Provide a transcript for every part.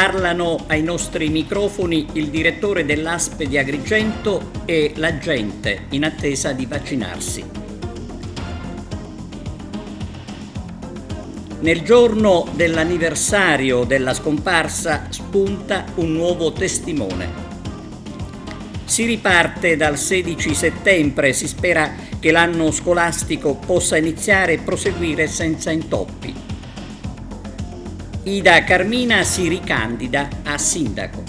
Parlano ai nostri microfoni il direttore dell'ASP di Agrigento e la gente in attesa di vaccinarsi. Nel giorno dell'anniversario della scomparsa spunta un nuovo testimone. Si riparte dal 16 settembre, si spera che l'anno scolastico possa iniziare e proseguire senza intoppi. Ida Carmina si ricandida a sindaco.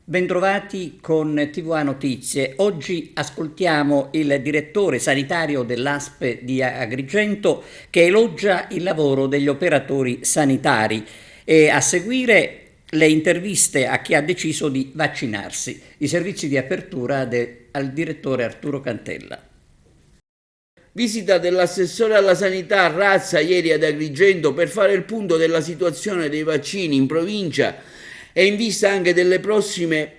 Bentrovati con TVA Notizie. Oggi ascoltiamo il direttore sanitario dell'ASP di Agrigento che elogia il lavoro degli operatori sanitari e a seguire le interviste a chi ha deciso di vaccinarsi. I servizi di apertura al direttore Arturo Cantella. Visita dell'assessore alla sanità Razza ieri ad Agrigento per fare il punto della situazione dei vaccini in provincia e in vista anche delle prossime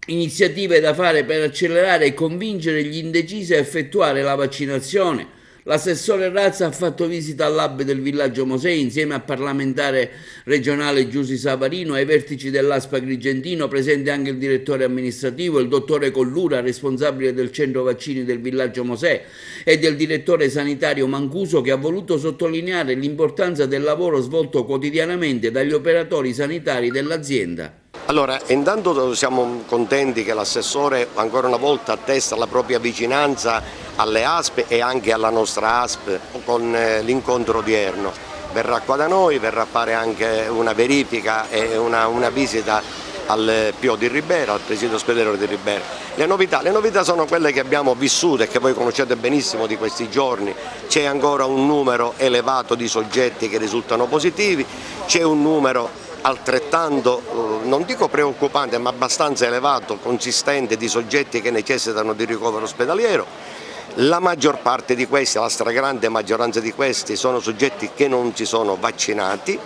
iniziative da fare per accelerare e convincere gli indecisi a effettuare la vaccinazione. L'assessore Razza ha fatto visita all'hub del villaggio Mosè insieme al parlamentare regionale Giussi Savarino e ai vertici dell'ASP agrigentino, presente anche il direttore amministrativo, il dottore Collura, responsabile del centro vaccini del villaggio Mosè, e del direttore sanitario Mancuso, che ha voluto sottolineare l'importanza del lavoro svolto quotidianamente dagli operatori sanitari dell'azienda. Allora, intanto siamo contenti che l'assessore ancora una volta attesta la propria vicinanza alle ASP e anche alla nostra ASP con l'incontro odierno. Verrà qua da noi, verrà a fare anche una verifica e una visita al PO di Ribera, al presidio ospedaliero di Ribera. Le novità sono quelle che abbiamo vissuto e che voi conoscete benissimo di questi giorni. C'è ancora un numero elevato di soggetti che risultano positivi, c'è un numero altrettanto, non dico preoccupante, ma abbastanza elevato, consistente di soggetti che necessitano di ricovero ospedaliero. La maggior parte di questi, la stragrande maggioranza di questi, sono soggetti che non si sono vaccinati,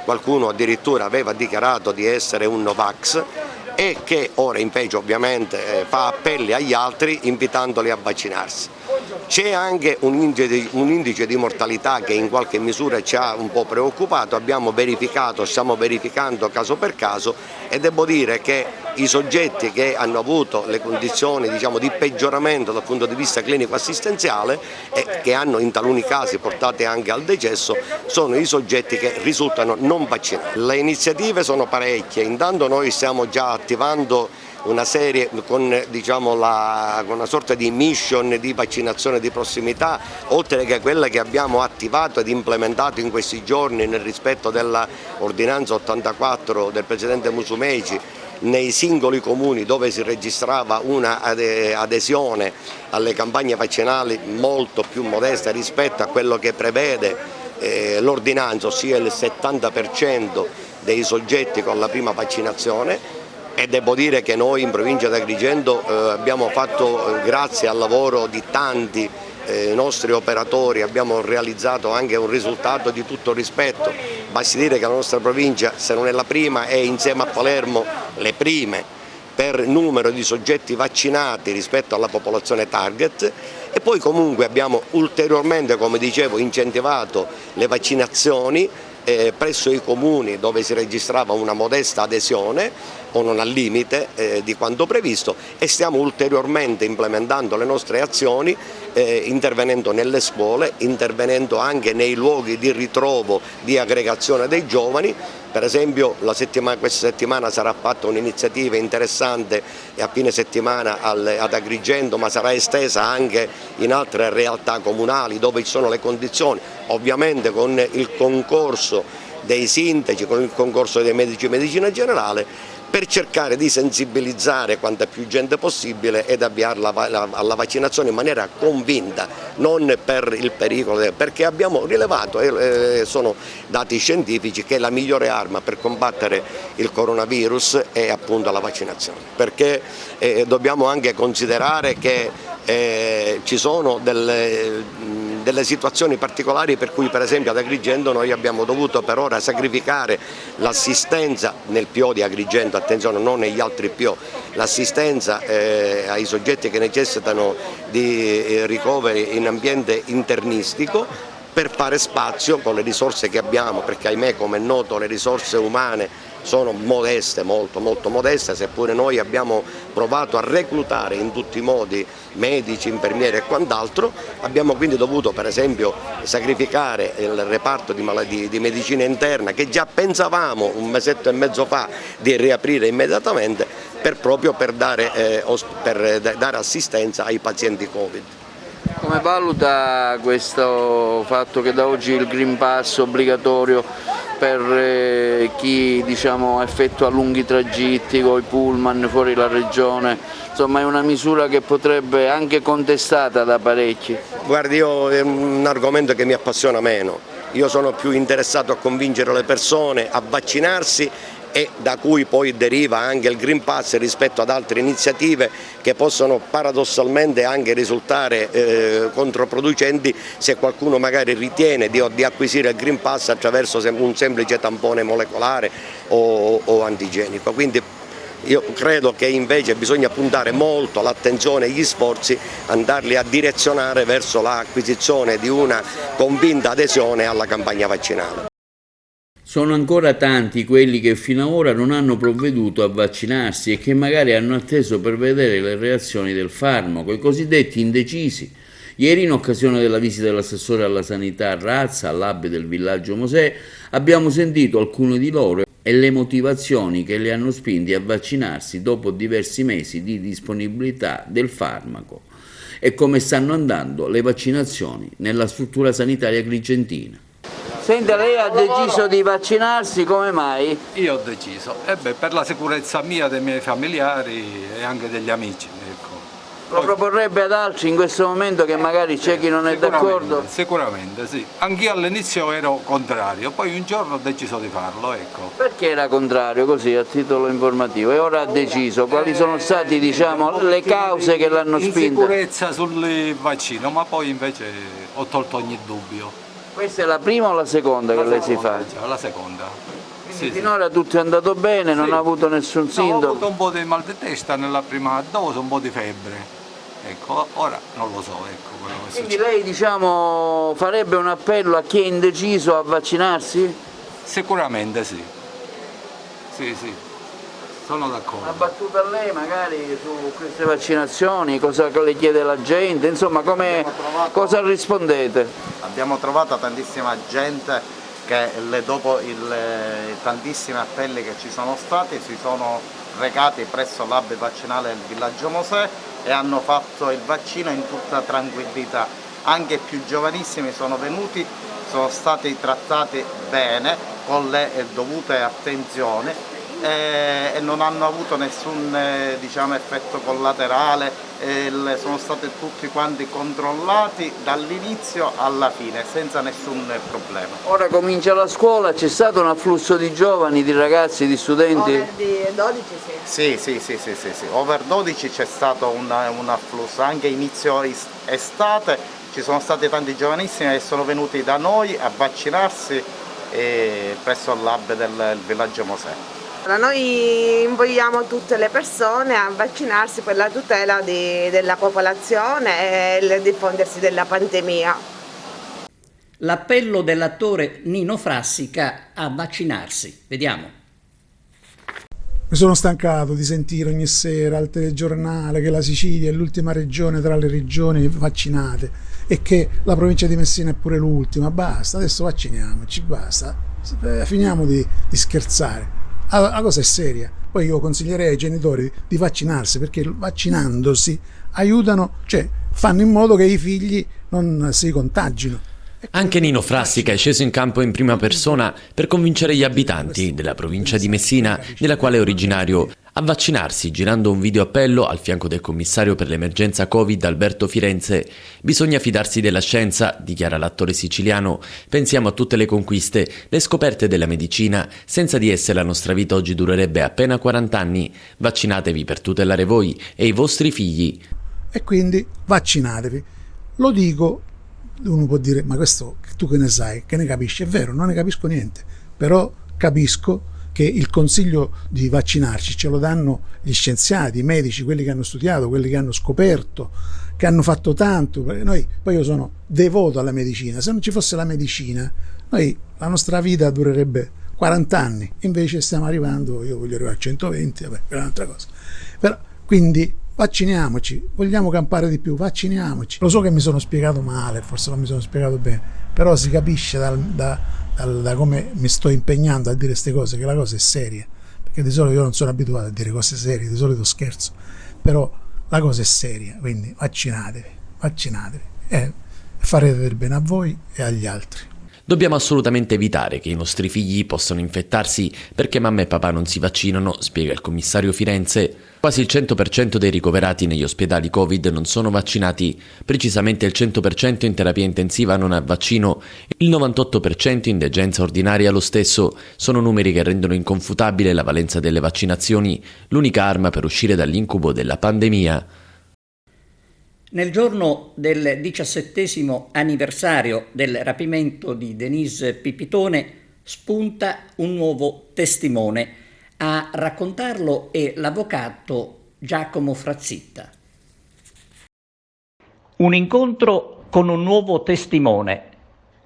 qualcuno addirittura aveva dichiarato di essere un Novax e che ora invece ovviamente fa appelli agli altri invitandoli a vaccinarsi. C'è anche un indice di mortalità che in qualche misura ci ha un po' preoccupato, abbiamo verificato, stiamo verificando caso per caso e devo dire che i soggetti che hanno avuto le condizioni di peggioramento dal punto di vista clinico-assistenziale e che hanno in taluni casi portato anche al decesso sono i soggetti che risultano non vaccinati. Le iniziative sono parecchie, intanto noi stiamo già attivando una serie con una sorta di mission di vaccinazione di prossimità, oltre che quella che abbiamo attivato ed implementato in questi giorni nel rispetto dell'ordinanza 84 del Presidente Musumeci nei singoli comuni dove si registrava una adesione alle campagne vaccinali molto più modesta rispetto a quello che prevede l'ordinanza, ossia il 70% dei soggetti con la prima vaccinazione. E devo dire che noi in provincia di Agrigento abbiamo fatto, grazie al lavoro di tanti nostri operatori, abbiamo realizzato anche un risultato di tutto rispetto. Basti dire che la nostra provincia, se non è la prima, è insieme a Palermo le prime per numero di soggetti vaccinati rispetto alla popolazione target e poi comunque abbiamo ulteriormente, come dicevo, incentivato le vaccinazioni presso i comuni dove si registrava una modesta adesione o non al limite di quanto previsto e stiamo ulteriormente implementando le nostre azioni intervenendo nelle scuole, intervenendo anche nei luoghi di ritrovo, di aggregazione dei giovani. Per esempio questa settimana sarà fatta un'iniziativa interessante a fine settimana ad Agrigento, ma sarà estesa anche in altre realtà comunali dove ci sono le condizioni, ovviamente con il concorso dei sindaci, con il concorso dei medici di medicina generale, per cercare di sensibilizzare quanta più gente possibile ed avviarla alla vaccinazione in maniera convinta, non per il pericolo, perché abbiamo rilevato, sono dati scientifici, che la migliore arma per combattere il coronavirus è appunto la vaccinazione, perché dobbiamo anche considerare che ci sono delle situazioni particolari per cui per esempio ad Agrigento noi abbiamo dovuto per ora sacrificare l'assistenza nel PO di Agrigento, attenzione, non negli altri PO, l'assistenza ai soggetti che necessitano di ricoveri in ambiente internistico per fare spazio con le risorse che abbiamo, perché ahimè, come è noto, le risorse umane sono modeste, molto modeste, seppure noi abbiamo provato a reclutare in tutti i modi medici, infermieri e quant'altro. Abbiamo quindi dovuto per esempio sacrificare il reparto di medicina interna, che già pensavamo un mesetto e mezzo fa di riaprire immediatamente, proprio per dare assistenza ai pazienti Covid. Come valuta questo fatto che da oggi il Green Pass obbligatorio per chi effettua lunghi tragitti con i pullman fuori la regione? Insomma, è una misura che potrebbe anche contestata da parecchi. Guardi, è un argomento che mi appassiona meno. Io sono più interessato a convincere le persone a vaccinarsi, e da cui poi deriva anche il Green Pass rispetto ad altre iniziative che possono paradossalmente anche risultare controproducenti se qualcuno magari ritiene di acquisire il Green Pass attraverso un semplice tampone molecolare o antigenico. Quindi io credo che invece bisogna puntare molto l'attenzione e gli sforzi, andarli a direzionare verso l'acquisizione di una convinta adesione alla campagna vaccinale. Sono ancora tanti quelli che fino ad ora non hanno provveduto a vaccinarsi e che magari hanno atteso per vedere le reazioni del farmaco, i cosiddetti indecisi. Ieri, in occasione della visita dell'assessore alla sanità a Razza, all'hub del villaggio Mosè, abbiamo sentito alcuni di loro e le motivazioni che li hanno spinti a vaccinarsi dopo diversi mesi di disponibilità del farmaco e come stanno andando le vaccinazioni nella struttura sanitaria agrigentina. Senta, lei ha deciso di vaccinarsi, come mai? Io ho deciso, per la sicurezza mia, dei miei familiari e anche degli amici. Ecco. Lo proporrebbe ad altri in questo momento che magari c'è chi non è d'accordo? Sicuramente, sì. Anch'io all'inizio ero contrario, poi un giorno ho deciso di farlo. Ecco. Perché era contrario, così a titolo informativo, e ora ha deciso? Quali sono state le cause che l'hanno spinto? Insicurezza sul vaccino, ma poi invece ho tolto ogni dubbio. Questa è la prima o la seconda che lei si fa? La seconda. Quindi finora tutto è andato bene, non ha avuto nessun sintomo? Ho avuto un po' di mal di testa nella prima dose, un po' di febbre. Ecco, ora non lo so, ecco quello che Quindi lei farebbe un appello a chi è indeciso a vaccinarsi? Sicuramente sì. Sì. Sono d'accordo. Una battuta a lei magari su queste vaccinazioni, cosa le chiede la gente, insomma cosa rispondete? Abbiamo trovato tantissima gente che dopo tantissimi appelli che ci sono stati si sono recati presso l'hub vaccinale del villaggio Mosè e hanno fatto il vaccino in tutta tranquillità. Anche i più giovanissimi sono venuti, sono stati trattati bene con le dovute attenzioni e non hanno avuto nessun effetto collaterale, sono stati tutti quanti controllati dall'inizio alla fine senza nessun problema. Ora comincia la scuola, c'è stato un afflusso di giovani, di ragazzi, di studenti? Over di 12 sì. Sì. Over 12 c'è stato un afflusso, anche inizio estate ci sono stati tanti giovanissimi che sono venuti da noi a vaccinarsi presso l'hub del villaggio Mosè. Noi invogliamo tutte le persone a vaccinarsi per la tutela della popolazione e il diffondersi della pandemia. L'appello dell'attore Nino Frassica a vaccinarsi. Vediamo. Mi sono stancato di sentire ogni sera al telegiornale che la Sicilia è l'ultima regione tra le regioni vaccinate e che la provincia di Messina è pure l'ultima. Basta, adesso vacciniamoci, basta. Finiamo di scherzare. La cosa è seria. Poi io consiglierei ai genitori di vaccinarsi, perché vaccinandosi aiutano, fanno in modo che i figli non si contagino. Anche Nino Frassica è sceso in campo in prima persona per convincere gli abitanti della provincia di Messina, della quale è originario, a vaccinarsi, girando un video appello al fianco del commissario per l'emergenza Covid Alberto Firenze. Bisogna fidarsi della scienza, dichiara l'attore siciliano. Pensiamo a tutte le conquiste, le scoperte della medicina. Senza di esse la nostra vita oggi durerebbe appena 40 anni. Vaccinatevi per tutelare voi e i vostri figli. e quindi vaccinatevi. Lo dico, uno può dire, ma questo tu che ne sai, che ne capisci? È vero, non ne capisco niente, però capisco che il consiglio di vaccinarci ce lo danno gli scienziati, i medici, quelli che hanno studiato, quelli che hanno scoperto, che hanno fatto tanto. Poi io sono devoto alla medicina, se non ci fosse la medicina, la nostra vita durerebbe 40 anni, invece stiamo arrivando, io voglio arrivare a 120, vabbè, è un'altra cosa. Però, quindi vacciniamoci, vogliamo campare di più, vacciniamoci. Lo so che mi sono spiegato male, forse non mi sono spiegato bene, però si capisce da come mi sto impegnando a dire queste cose che la cosa è seria, perché di solito io non sono abituato a dire cose serie, di solito scherzo, però la cosa è seria, quindi vaccinatevi e farete del bene a voi e agli altri. Dobbiamo assolutamente evitare che i nostri figli possano infettarsi perché mamma e papà non si vaccinano, spiega il commissario Firenze. Quasi il 100% dei ricoverati negli ospedali Covid non sono vaccinati, precisamente il 100% in terapia intensiva non ha vaccino, il 98% in degenza ordinaria lo stesso. Sono numeri che rendono inconfutabile la valenza delle vaccinazioni, l'unica arma per uscire dall'incubo della pandemia. Nel giorno del 17° anniversario del rapimento di Denise Pipitone spunta un nuovo testimone. A raccontarlo è l'avvocato Giacomo Frazzitta. Un incontro con un nuovo testimone.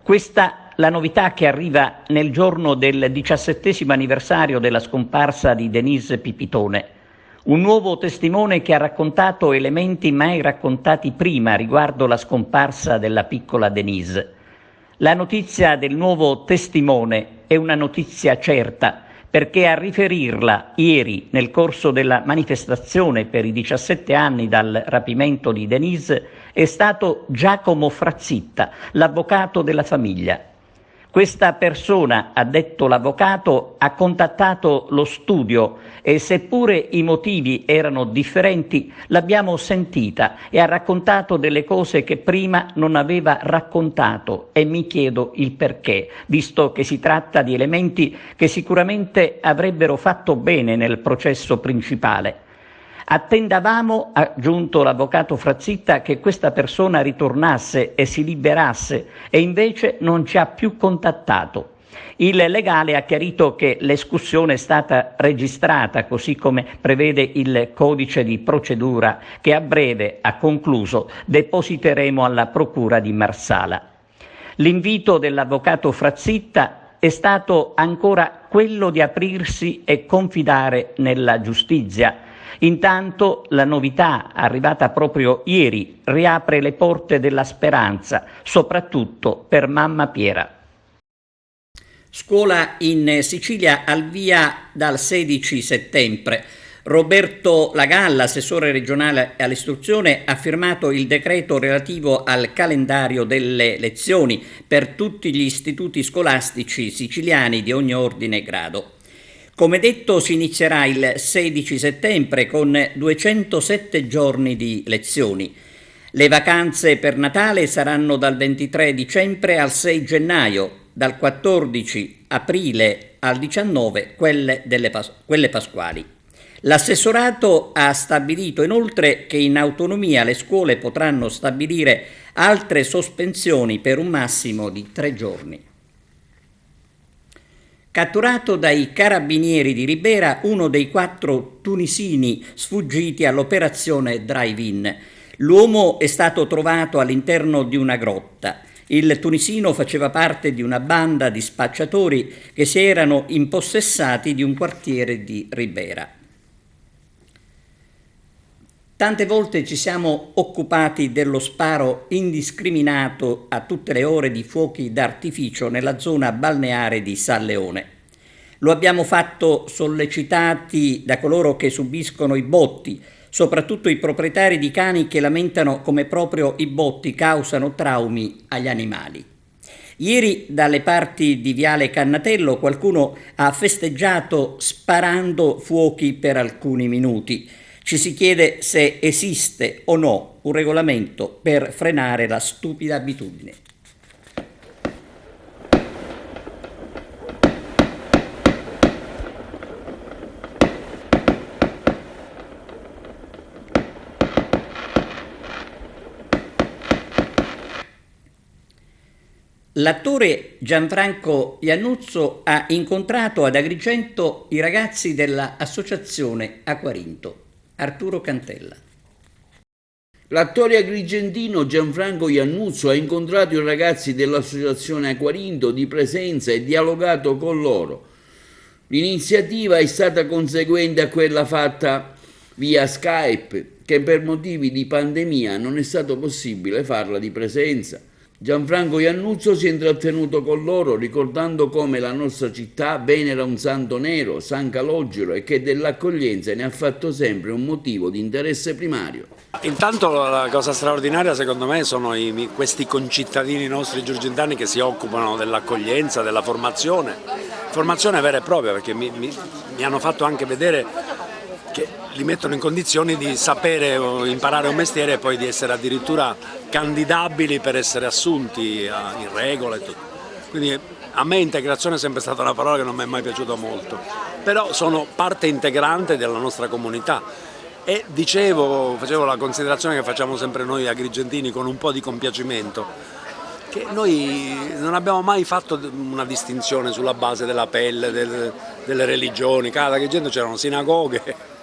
Questa la novità che arriva nel giorno del 17° anniversario della scomparsa di Denise Pipitone. Un nuovo testimone che ha raccontato elementi mai raccontati prima riguardo la scomparsa della piccola Denise. La notizia del nuovo testimone è una notizia certa, perché a riferirla ieri nel corso della manifestazione per i 17 anni dal rapimento di Denise è stato Giacomo Frazzitta, l'avvocato della famiglia. Questa persona, ha detto l'avvocato, ha contattato lo studio e seppure i motivi erano differenti, l'abbiamo sentita e ha raccontato delle cose che prima non aveva raccontato e mi chiedo il perché, visto che si tratta di elementi che sicuramente avrebbero fatto bene nel processo principale. Attendavamo, ha aggiunto l'avvocato Frazzitta, che questa persona ritornasse e si liberasse e invece non ci ha più contattato. Il legale ha chiarito che l'escussione è stata registrata così come prevede il codice di procedura che a breve, ha concluso, depositeremo alla procura di Marsala. L'invito dell'avvocato Frazzitta è stato ancora quello di aprirsi e confidare nella giustizia. Intanto la novità arrivata proprio ieri riapre le porte della speranza, soprattutto per mamma Piera. Scuola in Sicilia al via dal 16 settembre. Roberto Lagalla, assessore regionale all'istruzione, ha firmato il decreto relativo al calendario delle lezioni per tutti gli istituti scolastici siciliani di ogni ordine e grado. Come detto, si inizierà il 16 settembre con 207 giorni di lezioni. Le vacanze per Natale saranno dal 23 dicembre al 6 gennaio, dal 14 aprile al 19 quelle pasquali. L'assessorato ha stabilito inoltre che in autonomia le scuole potranno stabilire altre sospensioni per un massimo di 3 giorni. Catturato dai carabinieri di Ribera uno dei 4 tunisini sfuggiti all'operazione Drive-In. L'uomo è stato trovato all'interno di una grotta. Il tunisino faceva parte di una banda di spacciatori che si erano impossessati di un quartiere di Ribera. Tante volte ci siamo occupati dello sparo indiscriminato a tutte le ore di fuochi d'artificio nella zona balneare di San Leone. Lo abbiamo fatto sollecitati da coloro che subiscono i botti, soprattutto i proprietari di cani che lamentano come proprio i botti causano traumi agli animali. Ieri dalle parti di Viale Cannatello qualcuno ha festeggiato sparando fuochi per alcuni minuti. Ci si chiede se esiste o no un regolamento per frenare la stupida abitudine. L'attore Gianfranco Iannuzzo ha incontrato ad Agrigento i ragazzi dell'associazione Aquarinto. Arturo Cantella. L'attore agrigentino Gianfranco Iannuzzo ha incontrato i ragazzi dell'associazione Aquarinto di presenza e dialogato con loro. L'iniziativa è stata conseguente a quella fatta via Skype, che per motivi di pandemia non è stato possibile farla di presenza. Gianfranco Iannuzzo si è intrattenuto con loro ricordando come la nostra città venera un santo nero, San Calogero, e che dell'accoglienza ne ha fatto sempre un motivo di interesse primario. Intanto la cosa straordinaria secondo me sono questi concittadini nostri giurgentani che si occupano dell'accoglienza, della formazione vera e propria, perché mi hanno fatto anche vedere che li mettono in condizioni di sapere o imparare un mestiere e poi di essere addirittura candidabili per essere assunti in regola e tutto. Quindi a me integrazione è sempre stata una parola che non mi è mai piaciuta molto, però sono parte integrante della nostra comunità e facevo la considerazione che facciamo sempre noi agrigentini con un po' di compiacimento, che noi non abbiamo mai fatto una distinzione sulla base della pelle, delle religioni. Ad Agrigento c'erano sinagoghe,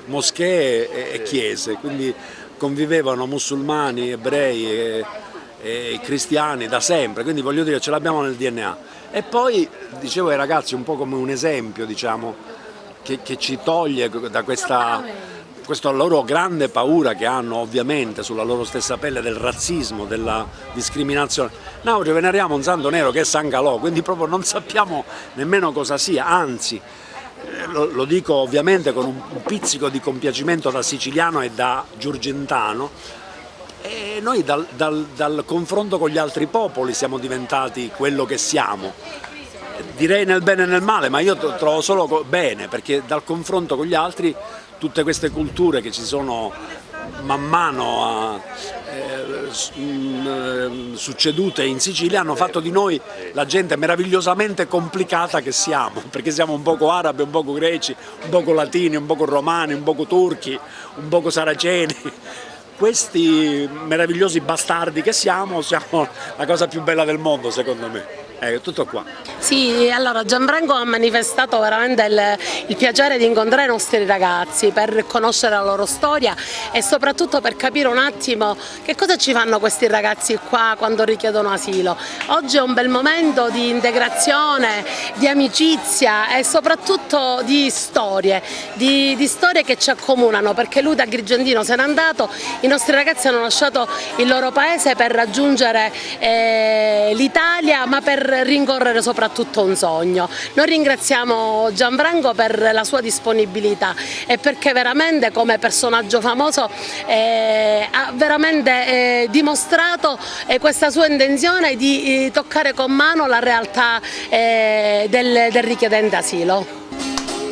moschee e chiese, quindi convivevano musulmani, ebrei e cristiani da sempre, quindi voglio dire ce l'abbiamo nel DNA. E poi dicevo ai ragazzi un po' come un esempio, diciamo, che ci toglie da questa loro grande paura che hanno ovviamente sulla loro stessa pelle del razzismo, della discriminazione. Noi ci veneriamo un santo nero che è San Calò, quindi proprio non sappiamo nemmeno cosa sia, anzi lo dico ovviamente con un pizzico di compiacimento da siciliano e da giurgentano, e noi dal confronto con gli altri popoli siamo diventati quello che siamo. Direi nel bene e nel male, ma io trovo solo bene, perché dal confronto con gli altri tutte queste culture che ci sono man mano succedute in Sicilia hanno fatto di noi la gente meravigliosamente complicata che siamo, perché siamo un poco arabi, un poco greci, un poco latini, un poco romani, un poco turchi, un poco saraceni. Questi meravigliosi bastardi che siamo la cosa più bella del mondo secondo me. Tutto qua. Sì, allora Gianfranco ha manifestato veramente il piacere di incontrare i nostri ragazzi per conoscere la loro storia e soprattutto per capire un attimo che cosa ci fanno questi ragazzi qua quando richiedono asilo. Oggi è un bel momento di integrazione, di amicizia e soprattutto di storie che ci accomunano, perché lui da agrigentino se n'è andato, i nostri ragazzi hanno lasciato il loro paese per raggiungere l'Italia, ma per rincorrere soprattutto un sogno. Noi ringraziamo Gianfranco per la sua disponibilità e perché veramente come personaggio famoso ha veramente dimostrato questa sua intenzione di toccare con mano la realtà del richiedente asilo.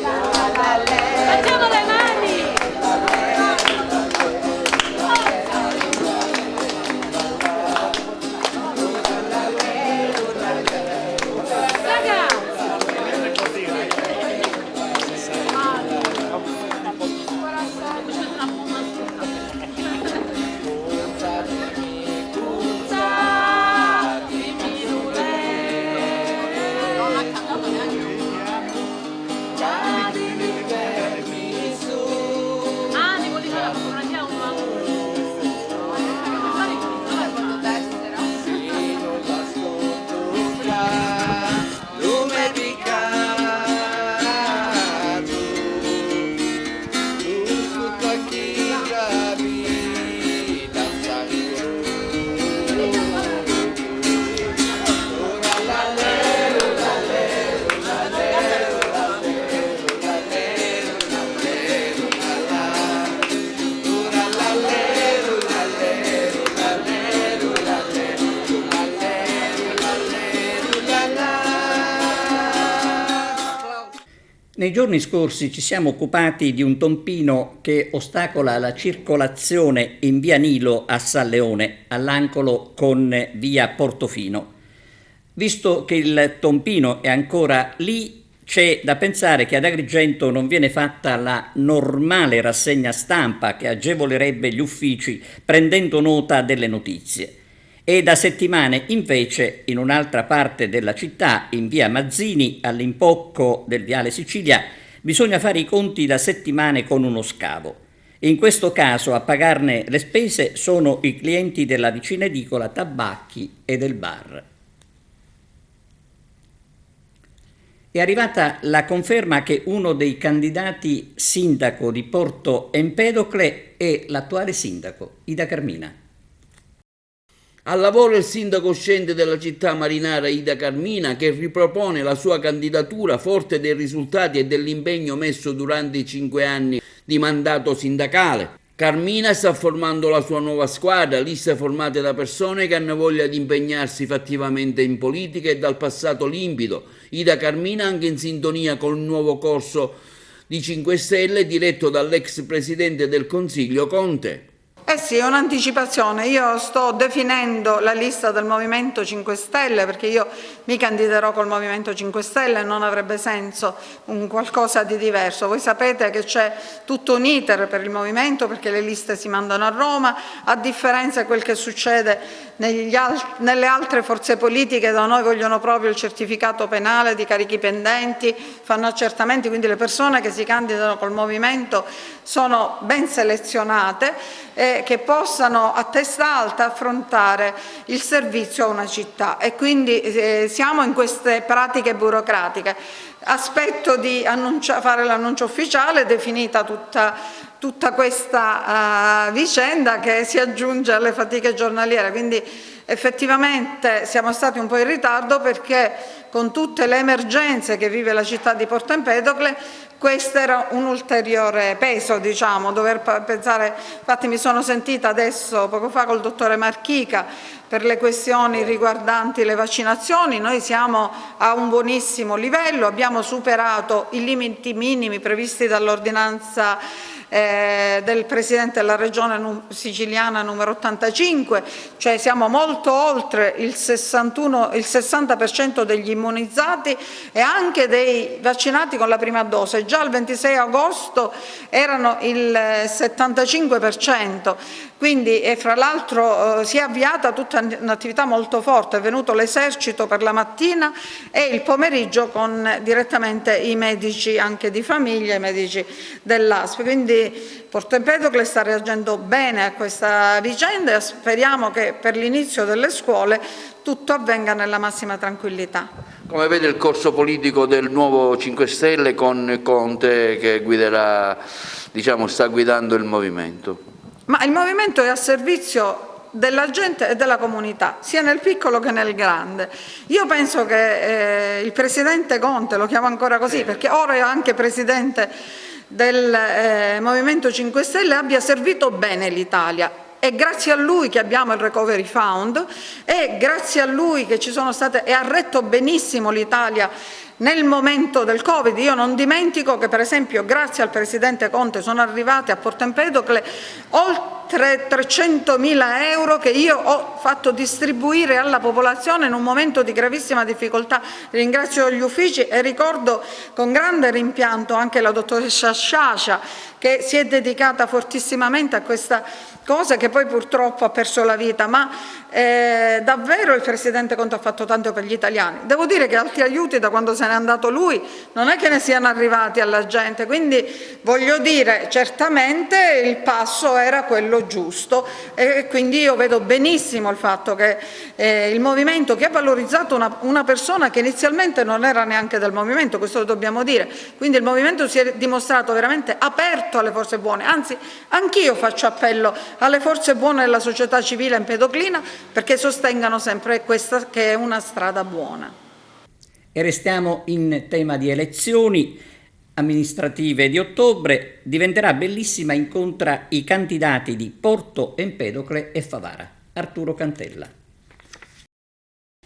Facciamo le mani! Nei giorni scorsi ci siamo occupati di un tompino che ostacola la circolazione in via Nilo a San Leone, all'angolo con via Portofino. Visto che il tompino è ancora lì, c'è da pensare che ad Agrigento non viene fatta la normale rassegna stampa che agevolerebbe gli uffici prendendo nota delle notizie. e da settimane invece in un'altra parte della città, in via Mazzini, all'impocco del viale Sicilia, bisogna fare i conti da settimane con uno scavo. In questo caso a pagarne le spese sono i clienti della vicina edicola Tabacchi e del bar. È arrivata la conferma che uno dei candidati sindaco di Porto Empedocle è l'attuale sindaco, Ida Carmina. Al lavoro il sindaco uscente della città marinara Ida Carmina, che ripropone la sua candidatura forte dei risultati e dell'impegno messo durante i 5 anni di mandato sindacale. Carmina sta formando la sua nuova squadra, liste formate da persone che hanno voglia di impegnarsi fattivamente in politica e dal passato limpido. Ida Carmina anche in sintonia con il nuovo corso di 5 Stelle diretto dall'ex presidente del Consiglio Conte. Eh sì, è un'anticipazione. Io sto definendo la lista del Movimento 5 Stelle perché io mi candiderò col Movimento 5 Stelle e non avrebbe senso un qualcosa di diverso. Voi sapete che c'è tutto un iter per il Movimento perché le liste si mandano a Roma, a differenza di quel che succede nelle altre forze politiche. Da noi vogliono proprio il certificato penale di carichi pendenti, fanno accertamenti, quindi le persone che si candidano col Movimento sono ben selezionate che possano a testa alta affrontare il servizio a una città e quindi siamo in queste pratiche burocratiche. Aspetto di fare l'annuncio ufficiale, definita tutta questa vicenda che si aggiunge alle fatiche giornaliere, quindi effettivamente siamo stati un po' in ritardo perché con tutte le emergenze che vive la città di Porto Empedocle questo era un ulteriore peso, diciamo, dover pensare. Infatti mi sono sentita adesso, poco fa, col dottore Marchica per le questioni riguardanti le vaccinazioni. Noi siamo a un buonissimo livello, abbiamo superato i limiti minimi previsti dall'ordinanza del Presidente della Regione siciliana numero 85, cioè siamo molto oltre il 60% degli immunizzati e anche dei vaccinati con la prima dose. Già il 26 agosto erano il 75%, quindi fra l'altro si è avviata tutta un'attività molto forte, è venuto l'esercito per la mattina e il pomeriggio con direttamente i medici anche di famiglia, i medici dell'ASP. Quindi Porto Empedocle sta reagendo bene a questa vicenda e speriamo che per l'inizio delle scuole tutto avvenga nella massima tranquillità. Come vede il corso politico del nuovo 5 Stelle con Conte che guiderà, diciamo, sta guidando il movimento? Ma il movimento è a servizio della gente e della comunità, sia nel piccolo che nel grande. Io penso che il Presidente Conte, lo chiamo ancora così perché ora è anche Presidente del Movimento 5 Stelle, abbia servito bene l'Italia. È grazie a lui che abbiamo il Recovery Fund, è grazie a lui che ci sono state e ha retto benissimo l'Italia nel momento del Covid. Io non dimentico che per esempio grazie al Presidente Conte sono arrivati a Porto Empedocle oltre 300.000 euro che io ho fatto distribuire alla popolazione in un momento di gravissima difficoltà. Ringrazio gli uffici e ricordo con grande rimpianto anche la dottoressa Sciascia che si è dedicata fortissimamente a questa cosa, che poi purtroppo ha perso la vita, ma davvero il Presidente Conte ha fatto tanto per gli italiani. Devo dire che altri aiuti da quando se n'è andato lui non è che ne siano arrivati alla gente, quindi voglio dire, certamente il passo era quello giusto e quindi io vedo benissimo il fatto che il Movimento, che ha valorizzato una persona che inizialmente non era neanche del Movimento, questo lo dobbiamo dire, quindi il Movimento si è dimostrato veramente aperto alle forze buone, anzi anch'io faccio appello alle forze buone della società civile empedoclina perché sostengano sempre questa che è una strada buona. E restiamo in tema di elezioni amministrative di ottobre. Diventerà bellissima, incontra i candidati di Porto Empedocle e Favara. Arturo Cantella.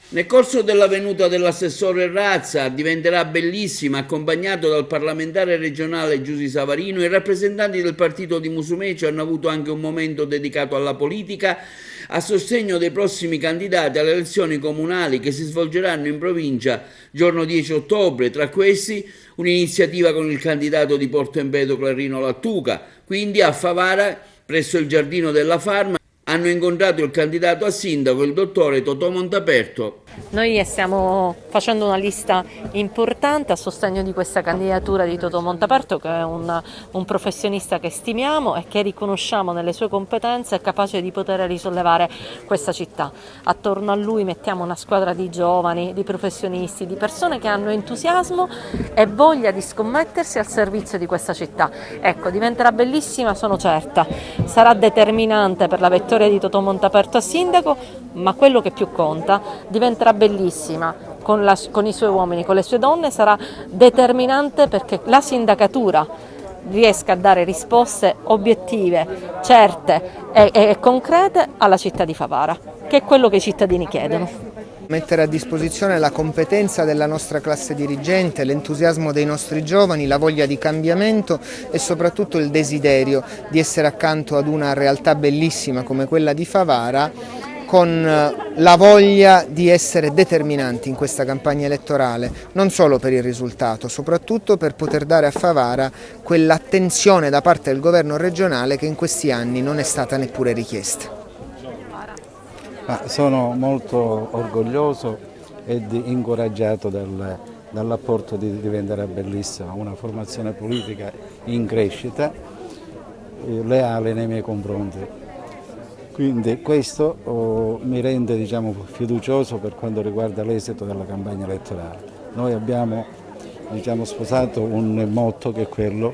Nel corso della venuta dell'assessore Razza diventerà bellissima, accompagnato dal parlamentare regionale Giusy Savarino, i rappresentanti del partito di Musumeci hanno avuto anche un momento dedicato alla politica a sostegno dei prossimi candidati alle elezioni comunali che si svolgeranno in provincia giorno 10 ottobre, tra questi un'iniziativa con il candidato di Porto Empedocle Rino Lattuca, quindi a Favara presso il Giardino della Farma hanno incontrato il candidato a sindaco, il dottore Totò Montaperto. Noi stiamo facendo una lista importante a sostegno di questa candidatura di Totò Montaperto, che è un professionista che stimiamo e che riconosciamo nelle sue competenze, è capace di poter risollevare questa città. Attorno a lui mettiamo una squadra di giovani, di professionisti, di persone che hanno entusiasmo e voglia di scommettersi al servizio di questa città. Ecco, diventerà bellissima, sono certa, sarà determinante per la vittoria di Totò Montaperto a sindaco, ma quello che più conta, diventerà bellissima con i suoi uomini, con le sue donne, sarà determinante perché la sindacatura riesca a dare risposte obiettive, certe e concrete alla città di Favara, che è quello che i cittadini chiedono. Mettere a disposizione la competenza della nostra classe dirigente, l'entusiasmo dei nostri giovani, la voglia di cambiamento e soprattutto il desiderio di essere accanto ad una realtà bellissima come quella di Favara, con la voglia di essere determinanti in questa campagna elettorale, non solo per il risultato, soprattutto per poter dare a Favara quell'attenzione da parte del governo regionale che in questi anni non è stata neppure richiesta. Sono molto orgoglioso ed incoraggiato dall'apporto di Diventerà Bellissima, una formazione politica in crescita, leale nei miei confronti. Quindi questo mi rende fiducioso per quanto riguarda l'esito della campagna elettorale. Noi abbiamo sposato un motto che è quello: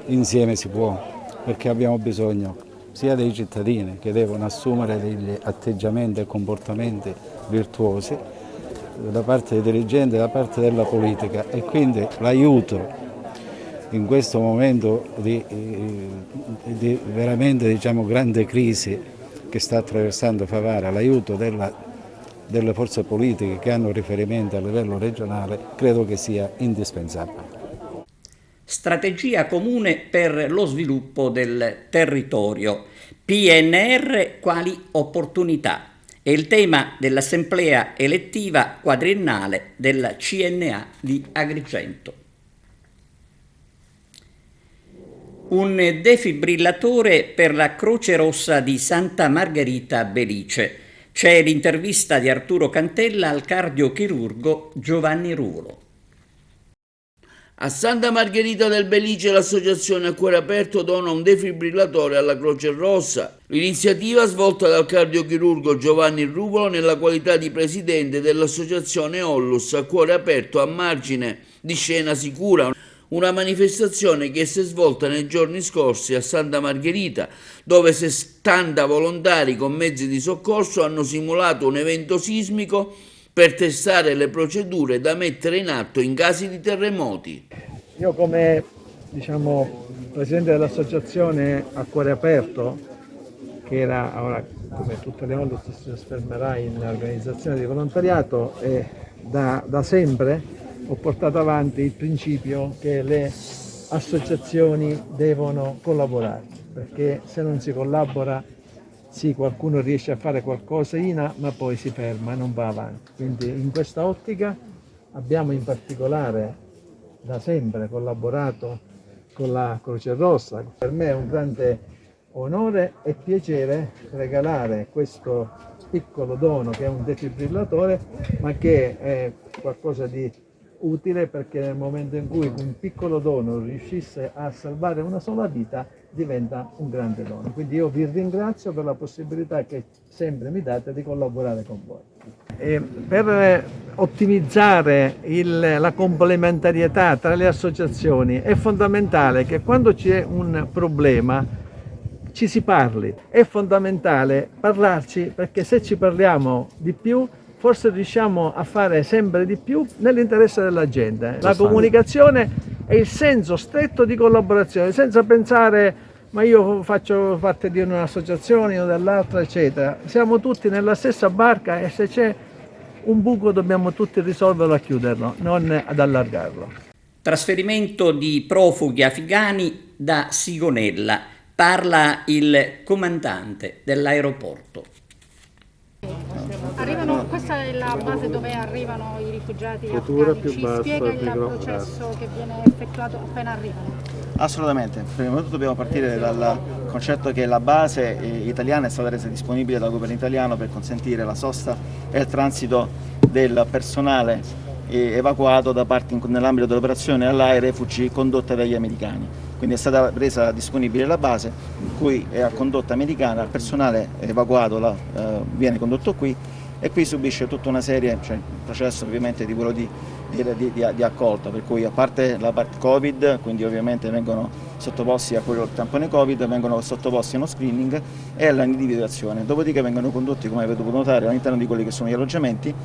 insieme si può, perché abbiamo bisogno sia dei cittadini che devono assumere degli atteggiamenti e comportamenti virtuosi da parte dei dirigenti e da parte della politica, e quindi l'aiuto in questo momento di veramente grande crisi che sta attraversando Favara, l'aiuto delle forze politiche che hanno riferimento a livello regionale, credo che sia indispensabile. Strategia comune per lo sviluppo del territorio. PNR quali opportunità? È il tema dell'assemblea elettiva quadriennale della CNA di Agrigento. Un defibrillatore per la Croce Rossa di Santa Margherita Belice. C'è l'intervista di Arturo Cantella al cardiochirurgo Giovanni Ruolo. A Santa Margherita del Belice l'associazione A Cuore Aperto dona un defibrillatore alla Croce Rossa. L'iniziativa, svolta dal cardiochirurgo Giovanni Ruolo nella qualità di presidente dell'associazione Ollus A Cuore Aperto a margine di Scena Sicura, una manifestazione che si è svolta nei giorni scorsi a Santa Margherita, dove 70 volontari con mezzi di soccorso hanno simulato un evento sismico per testare le procedure da mettere in atto in casi di terremoti. Io come presidente dell'associazione A Cuore Aperto, che era ora come tutte le Ollus si trasformerà in organizzazione di volontariato, e da sempre ho portato avanti il principio che le associazioni devono collaborare, perché se non si collabora sì, qualcuno riesce a fare qualcosina, ma poi si ferma e non va avanti. Quindi in questa ottica abbiamo in particolare da sempre collaborato con la Croce Rossa. Per me è un grande onore e piacere regalare questo piccolo dono, che è un defibrillatore, ma che è qualcosa di utile, perché nel momento in cui un piccolo dono riuscisse a salvare una sola vita diventa un grande dono. Quindi io vi ringrazio per la possibilità che sempre mi date di collaborare con voi. E per ottimizzare la complementarietà tra le associazioni è fondamentale che quando c'è un problema ci si parli. È fondamentale parlarci, perché se ci parliamo di più forse riusciamo a fare sempre di più nell'interesse della gente. La comunicazione è il senso stretto di collaborazione, senza pensare ma io faccio parte di un'associazione o dell'altra, eccetera. Siamo tutti nella stessa barca e se c'è un buco dobbiamo tutti risolverlo a chiuderlo, non ad allargarlo. Trasferimento di profughi afghani da Sigonella. Parla il comandante dell'aeroporto. Arrivano questa è la base dove arrivano i rifugiati Futura afghani. più Ci bassa, spiega il piccolo, processo che viene effettuato appena arrivano? Assolutamente, prima di tutto dobbiamo partire dal concetto che la base italiana è stata resa disponibile dal governo italiano per consentire la sosta e il transito del personale evacuato nell'ambito dell'operazione Allied Refugee condotta dagli americani. Quindi è stata resa disponibile la base in cui è a condotta americana, il personale evacuato viene condotto qui e qui subisce tutta una serie, cioè il processo ovviamente di quello di accolta, per cui a parte la parte Covid, quindi ovviamente vengono sottoposti a quello tampone Covid, vengono sottoposti a uno screening e all'individuazione, dopodiché vengono condotti, come avete potuto notare, all'interno di quelli che sono gli alloggiamenti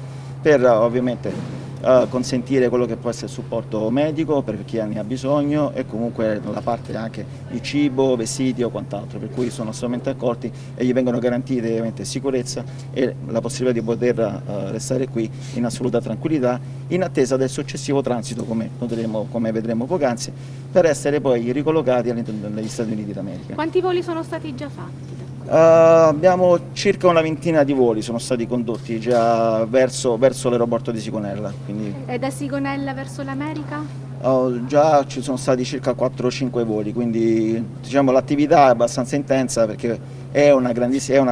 per ovviamente consentire quello che può essere il supporto medico per chi ne ha bisogno e comunque la parte anche di cibo, vestiti o quant'altro, per cui sono assolutamente accolti e gli vengono garantite ovviamente sicurezza e la possibilità di poter restare qui in assoluta tranquillità in attesa del successivo transito, come vedremo poc'anzi, per essere poi ricollocati all'interno degli Stati Uniti d'America. Quanti voli sono stati già fatti? Abbiamo circa una ventina di voli, sono stati condotti già verso l'aeroporto di Sigonella. Quindi, E da Sigonella verso l'America? già ci sono stati circa 4-5 voli, quindi diciamo, l'attività è abbastanza intensa perché è una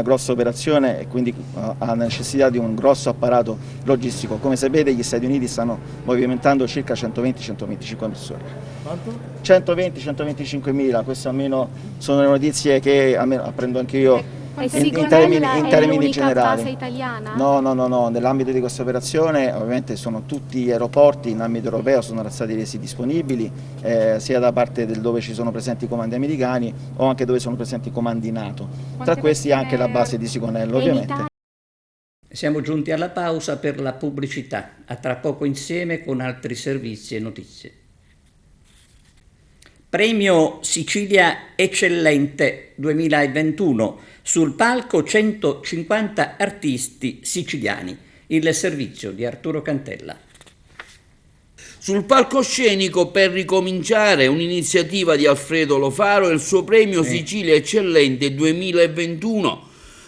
grossa operazione e quindi ha necessità di un grosso apparato logistico. Come sapete gli Stati Uniti stanno movimentando circa 120-125 persone. Quanto? 120-125 mila, queste almeno sono le notizie che apprendo anche io in termini generali. Base italiana? No, nell'ambito di questa operazione ovviamente sono tutti gli aeroporti in ambito europeo sono stati resi disponibili sia da parte dove ci sono presenti i comandi americani o anche dove sono presenti i comandi NATO, tra questi anche la base di Sigonello ovviamente. Siamo giunti alla pausa per la pubblicità, a tra poco insieme con altri servizi e notizie. Premio Sicilia Eccellente 2021, sul palco 150 artisti siciliani, il servizio di Arturo Cantella. Sul palcoscenico per ricominciare un'iniziativa di Alfredo Lo Faro e il suo premio Sicilia Eccellente 2021.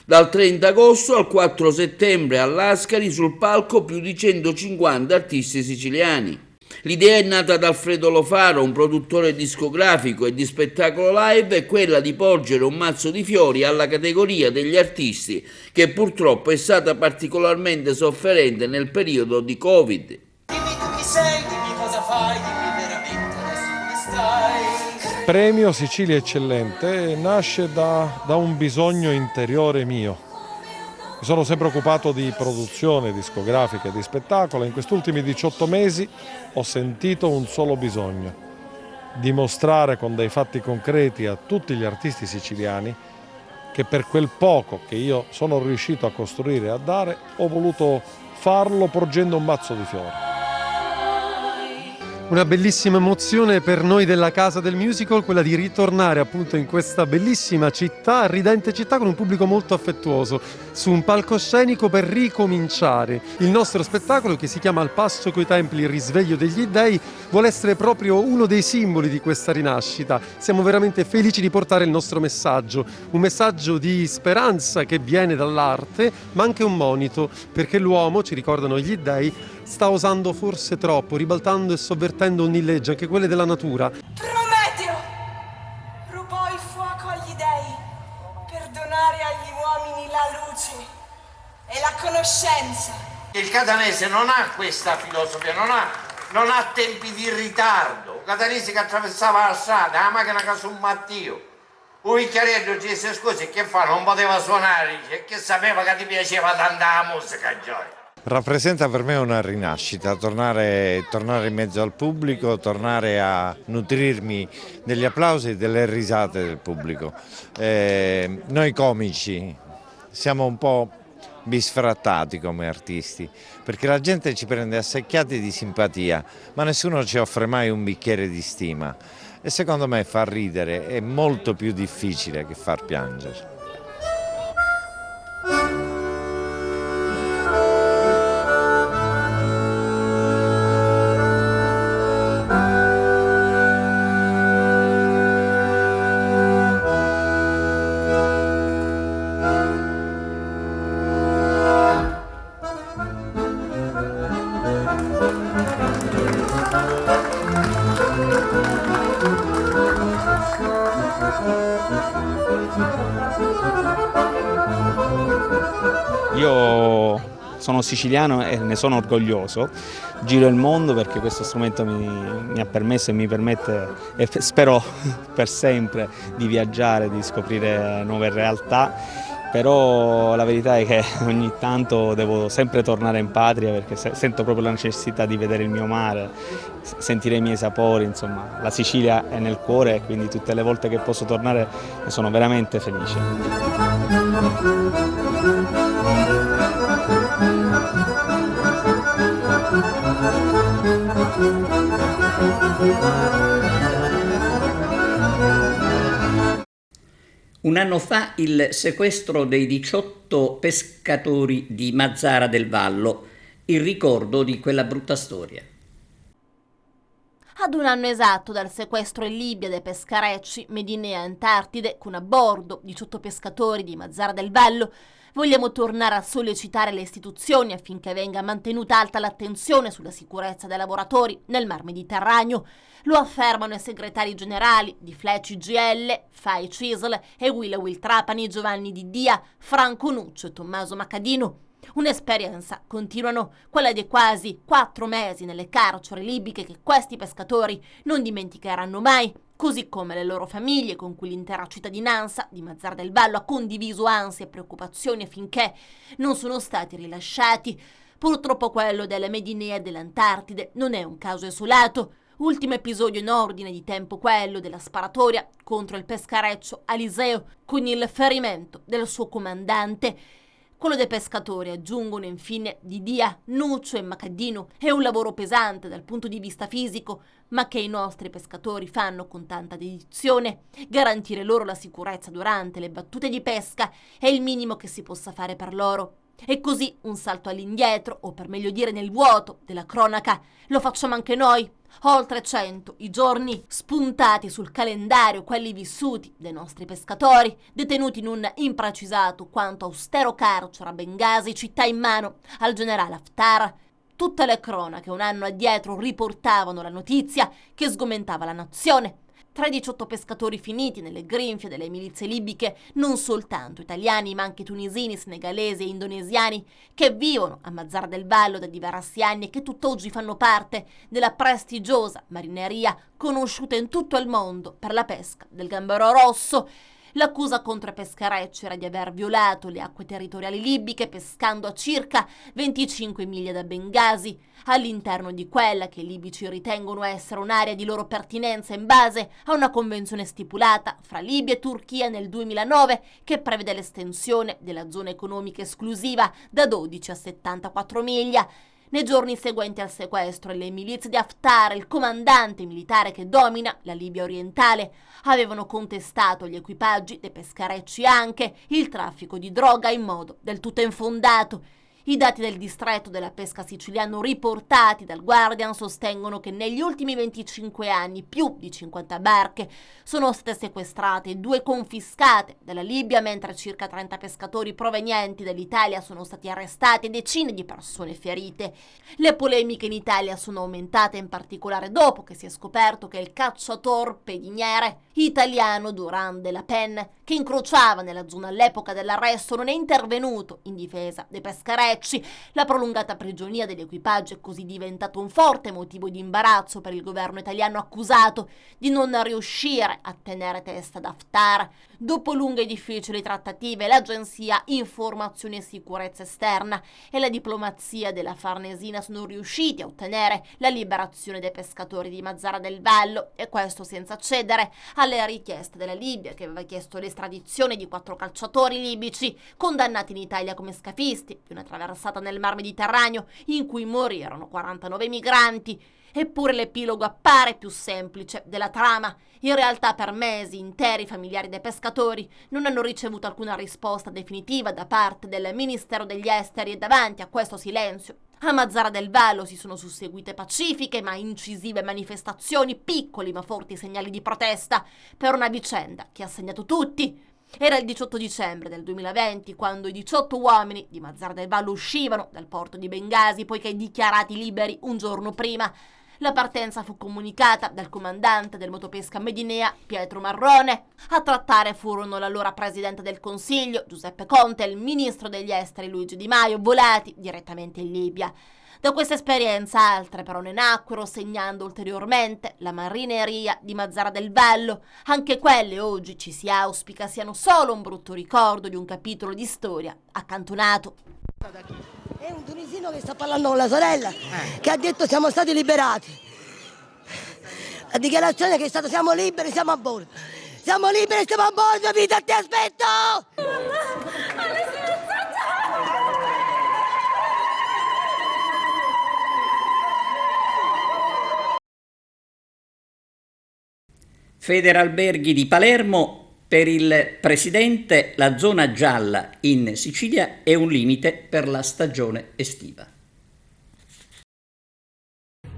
Dal 30 agosto al 4 settembre all'Ascari sul palco più di 150 artisti siciliani. L'idea è nata da Alfredo Lo Faro, un produttore discografico e di spettacolo live, è quella di porgere un mazzo di fiori alla categoria degli artisti che purtroppo è stata particolarmente sofferente nel periodo di Covid. Dimmi tu chi sei, dimmi cosa fai, dimmi veramente adesso come stai. Premio Sicilia Eccellente nasce da un bisogno interiore mio. Mi sono sempre occupato di produzione discografica e di spettacolo e in questi ultimi 18 mesi ho sentito un solo bisogno: dimostrare con dei fatti concreti a tutti gli artisti siciliani che per quel poco che io sono riuscito a costruire e a dare ho voluto farlo porgendo un mazzo di fiori. Una bellissima emozione per noi della Casa del Musical, quella di ritornare appunto in questa bellissima città, ridente città, con un pubblico molto affettuoso, su un palcoscenico per ricominciare. Il nostro spettacolo, che si chiama Al passo coi templi, il risveglio degli dei, vuole essere proprio uno dei simboli di questa rinascita. Siamo veramente felici di portare il nostro messaggio, un messaggio di speranza che viene dall'arte, ma anche un monito, perché l'uomo, ci ricordano gli dei, sta osando forse troppo, ribaltando e sovvertendo ogni legge, anche quelle della natura. Prometeo rubò il fuoco agli dei per donare agli uomini la luce e la conoscenza. Il catanese non ha questa filosofia, non ha tempi di ritardo. Un catanese che attraversava la strada, la macchina che su Mattio. Un vicchiaretto ci disse: scusi, che fa? Non poteva suonare, che sapeva che ti piaceva tanta la musica, Gioia. Rappresenta per me una rinascita, tornare in mezzo al pubblico, tornare a nutrirmi degli applausi e delle risate del pubblico. Noi comici siamo un po' bisfrattati come artisti, perché la gente ci prende a secchiate di simpatia, ma nessuno ci offre mai un bicchiere di stima. E secondo me far ridere è molto più difficile che far piangere. sono siciliano e ne sono orgoglioso, giro il mondo perché questo strumento mi ha permesso e mi permette, e spero per sempre, di viaggiare, di scoprire nuove realtà, però la verità è che ogni tanto devo sempre tornare in patria perché sento proprio la necessità di vedere il mio mare, sentire i miei sapori, insomma la Sicilia è nel cuore e quindi tutte le volte che posso tornare sono veramente felice. Un anno fa il sequestro dei 18 pescatori di Mazara del Vallo, il ricordo di quella brutta storia. Ad un anno esatto dal sequestro in Libia dei pescarecci Medinea Antartide con a bordo 18 pescatori di Mazara del Vallo, vogliamo tornare a sollecitare le istituzioni affinché venga mantenuta alta l'attenzione sulla sicurezza dei lavoratori nel Mar Mediterraneo. Lo affermano i segretari generali di Flecci GL, Fai Cisl e Will Trapani, Giovanni Di Dia, Franco Nuccio e Tommaso Macadino. Un'esperienza, continuano, quella dei quasi 4 mesi nelle carceri libiche che questi pescatori non dimenticheranno mai, così come le loro famiglie con cui l'intera cittadinanza di Mazara del Vallo ha condiviso ansie e preoccupazioni affinché non sono stati rilasciati. Purtroppo quello della Medinea e dell'Antartide non è un caso isolato. Ultimo episodio in ordine di tempo quello della sparatoria contro il pescareccio Aliseo con il ferimento del suo comandante. Quello dei pescatori, aggiungono infine Di Dia, Nuccio e Macadino, è un lavoro pesante dal punto di vista fisico, ma che i nostri pescatori fanno con tanta dedizione. Garantire loro la sicurezza durante le battute di pesca è il minimo che si possa fare per loro. E così un salto all'indietro, o per meglio dire nel vuoto, della cronaca, lo facciamo anche noi. Oltre 100 i giorni spuntati sul calendario, quelli vissuti dai nostri pescatori, detenuti in un imprecisato quanto austero carcere a Bengasi, città in mano al generale Haftar. Tutte le cronache un anno addietro riportavano la notizia che sgomentava la nazione. Tra i 18 pescatori finiti nelle grinfie delle milizie libiche, non soltanto italiani ma anche tunisini, senegalesi e indonesiani che vivono a Mazara del Vallo da diversi anni e che tutt'oggi fanno parte della prestigiosa marineria conosciuta in tutto il mondo per la pesca del gambero rosso. L'accusa contro i pescarecci era di aver violato le acque territoriali libiche pescando a circa 25 miglia da Bengasi, all'interno di quella che i libici ritengono essere un'area di loro pertinenza in base a una convenzione stipulata fra Libia e Turchia nel 2009 che prevede l'estensione della zona economica esclusiva da 12 a 74 miglia. Nei giorni seguenti al sequestro, le milizie di Haftar, il comandante militare che domina la Libia orientale, avevano contestato agli equipaggi dei pescarecci anche il traffico di droga in modo del tutto infondato. I dati del distretto della pesca siciliano riportati dal Guardian sostengono che negli ultimi 25 anni più di 50 barche sono state sequestrate e 2 confiscate dalla Libia, mentre circa 30 pescatori provenienti dall'Italia sono stati arrestati e decine di persone ferite. Le polemiche in Italia sono aumentate in particolare dopo che si è scoperto che il cacciatorpediniere italiano Durand de la Penne, che incrociava nella zona all'epoca dell'arresto, non è intervenuto in difesa dei pescarecci. La prolungata prigionia degli equipaggi è così diventato un forte motivo di imbarazzo per il governo italiano, accusato di non riuscire a tenere testa ad Haftar. Dopo lunghe e difficili trattative, l'agenzia Informazione e Sicurezza Esterna e la diplomazia della Farnesina sono riusciti a ottenere la liberazione dei pescatori di Mazara del Vallo, e questo senza cedere alle richieste della Libia, che aveva chiesto l'estradizione di 4 calciatori libici condannati in Italia come scafisti di una traversata nel Mar Mediterraneo in cui morirono 49 migranti. Eppure l'epilogo appare più semplice della trama. In realtà per mesi interi i familiari dei pescatori non hanno ricevuto alcuna risposta definitiva da parte del Ministero degli Esteri, e davanti a questo silenzio a Mazara del Vallo si sono susseguite pacifiche ma incisive manifestazioni, piccoli ma forti segnali di protesta per una vicenda che ha segnato tutti. Era il 18 dicembre del 2020 quando i 18 uomini di Mazara del Vallo uscivano dal porto di Bengasi, poiché dichiarati liberi un giorno prima. La partenza fu comunicata dal comandante del motopesca Medinea, Pietro Marrone. A trattare furono l'allora presidente del Consiglio, Giuseppe Conte, e il ministro degli esteri, Luigi Di Maio, volati direttamente in Libia. Da questa esperienza altre però ne nacquero, segnando ulteriormente la marineria di Mazara del Vallo. Anche quelle oggi ci si auspica siano solo un brutto ricordo di un capitolo di storia accantonato. È un tunisino che sta parlando con la sorella, che ha detto siamo stati liberati. La dichiarazione che è stata siamo liberi, siamo a bordo. Siamo liberi, siamo a bordo, vita, ti aspetto! Federalberghi di Palermo. Per il presidente la zona gialla in Sicilia è un limite per la stagione estiva.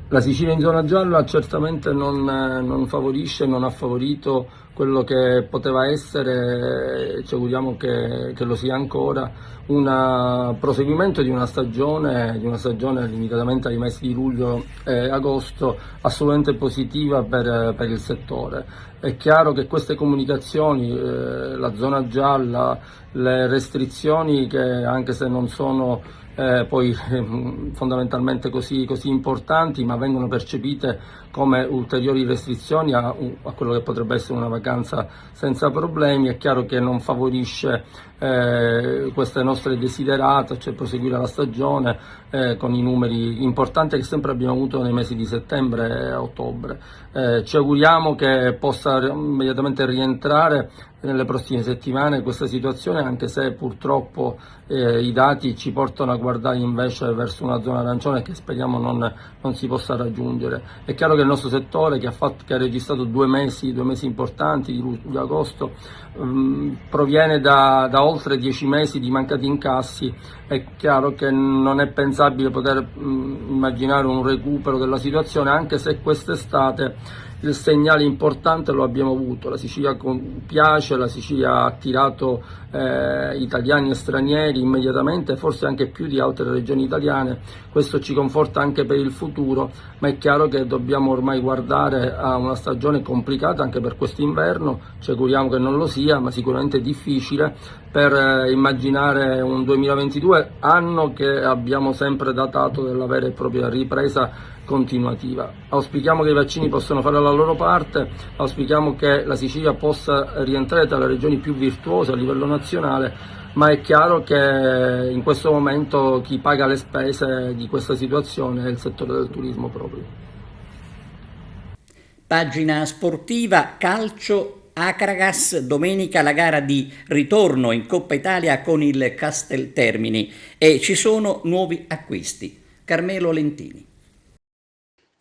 La Sicilia in zona gialla certamente non favorisce, non ha favorito quello che poteva essere, ci auguriamo che lo sia ancora, un proseguimento di una stagione limitatamente ai mesi di luglio e agosto assolutamente positiva per il settore. È chiaro che queste comunicazioni, la zona gialla, le restrizioni che anche se non sono poi fondamentalmente così importanti, ma vengono percepite come ulteriori restrizioni a quello che potrebbe essere una vacanza senza problemi, è chiaro che non favorisce queste nostre desiderate, cioè proseguire la stagione con i numeri importanti che sempre abbiamo avuto nei mesi di settembre e ottobre. Ci auguriamo che possa immediatamente rientrare nelle prossime settimane questa situazione, anche se purtroppo i dati ci portano a guardare invece verso una zona arancione che speriamo non si possa raggiungere. È chiaro che il nostro settore, che ha registrato due mesi importanti di luglio e agosto, proviene da oltre 10 mesi di mancati incassi. È chiaro che non è pensabile poter immaginare un recupero della situazione, anche se quest'estate il segnale importante lo abbiamo avuto. La Sicilia piace, la Sicilia ha attirato italiani e stranieri immediatamente, forse anche più di altre regioni italiane. Questo ci conforta anche per il futuro, ma è chiaro che dobbiamo ormai guardare a una stagione complicata anche per quest'inverno. Ci auguriamo che non lo sia, ma sicuramente difficile, per immaginare un 2022, anno che abbiamo sempre datato della vera e propria ripresa continuativa. Auspichiamo che i vaccini possano fare la loro parte, auspichiamo che la Sicilia possa rientrare tra le regioni più virtuose a livello nazionale, ma è chiaro che in questo momento chi paga le spese di questa situazione è il settore del turismo proprio. Pagina sportiva, calcio, Acragas, domenica la gara di ritorno in Coppa Italia con il Casteltermini e ci sono nuovi acquisti. Carmelo Lentini.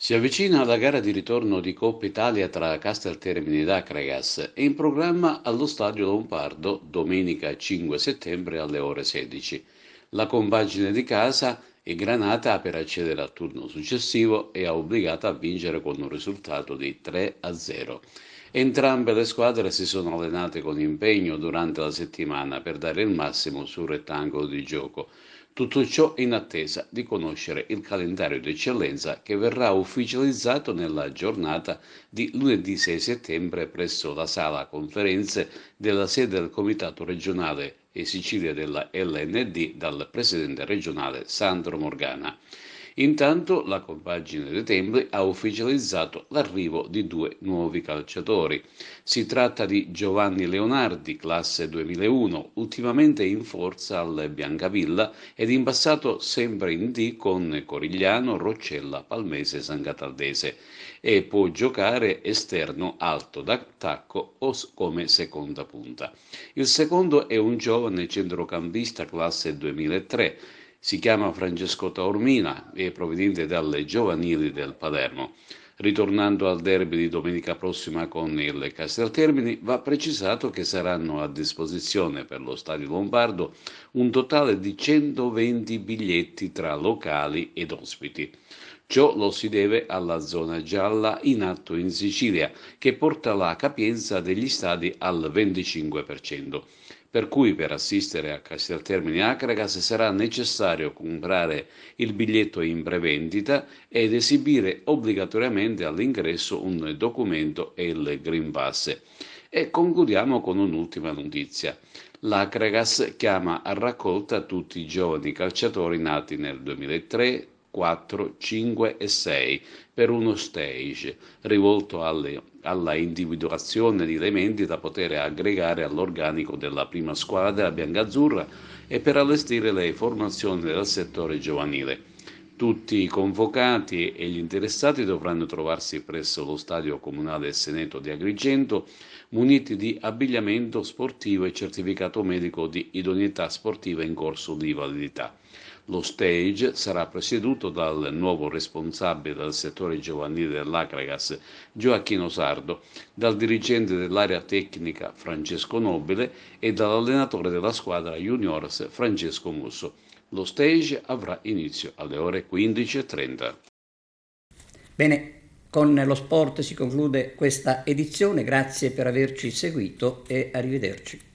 Si avvicina la gara di ritorno di Coppa Italia tra Casteltermini ed Acragas, è in programma allo Stadio Lombardo domenica 5 settembre alle ore 16. La compagine di casa è granata per accedere al turno successivo e ha obbligato a vincere con un risultato di 3-0. Entrambe le squadre si sono allenate con impegno durante la settimana per dare il massimo sul rettangolo di gioco. Tutto ciò in attesa di conoscere il calendario di eccellenza che verrà ufficializzato nella giornata di lunedì 6 settembre presso la sala conferenze della sede del Comitato regionale e Sicilia della LND dal presidente regionale Sandro Morgana. Intanto la compagine dei Templi ha ufficializzato l'arrivo di due nuovi calciatori. Si tratta di Giovanni Leonardi, classe 2001, ultimamente in forza al Biancavilla ed in passato sempre in D con Corigliano, Roccella, Palmese e San Cataldese, e può giocare esterno alto d'attacco o come seconda punta. Il secondo è un giovane centrocampista classe 2003, si chiama Francesco Taormina e è proveniente dalle giovanili del Palermo. Ritornando al derby di domenica prossima con il Casteltermini, va precisato che saranno a disposizione per lo Stadio Lombardo un totale di 120 biglietti tra locali ed ospiti. Ciò lo si deve alla zona gialla in atto in Sicilia, che porta la capienza degli stadi al 25%. per cui per assistere a Casteltermini Acragas sarà necessario comprare il biglietto in prevendita ed esibire obbligatoriamente all'ingresso un documento e il Green Pass. E concludiamo con un'ultima notizia. L'Acragas chiama a raccolta tutti i giovani calciatori nati nel 2003, 4, 5 e 6 per uno stage rivolto alla individuazione di elementi da poter aggregare all'organico della prima squadra biancazzurra e per allestire le formazioni del settore giovanile. Tutti i convocati e gli interessati dovranno trovarsi presso lo stadio comunale Seneto di Agrigento muniti di abbigliamento sportivo e certificato medico di idoneità sportiva in corso di validità. Lo stage sarà presieduto dal nuovo responsabile del settore giovanile dell'Acragas, Gioacchino Sardo, dal dirigente dell'area tecnica Francesco Nobile e dall'allenatore della squadra juniores Francesco Musso. Lo stage avrà inizio alle ore 15:30. Bene, con lo sport si conclude questa edizione, grazie per averci seguito e arrivederci.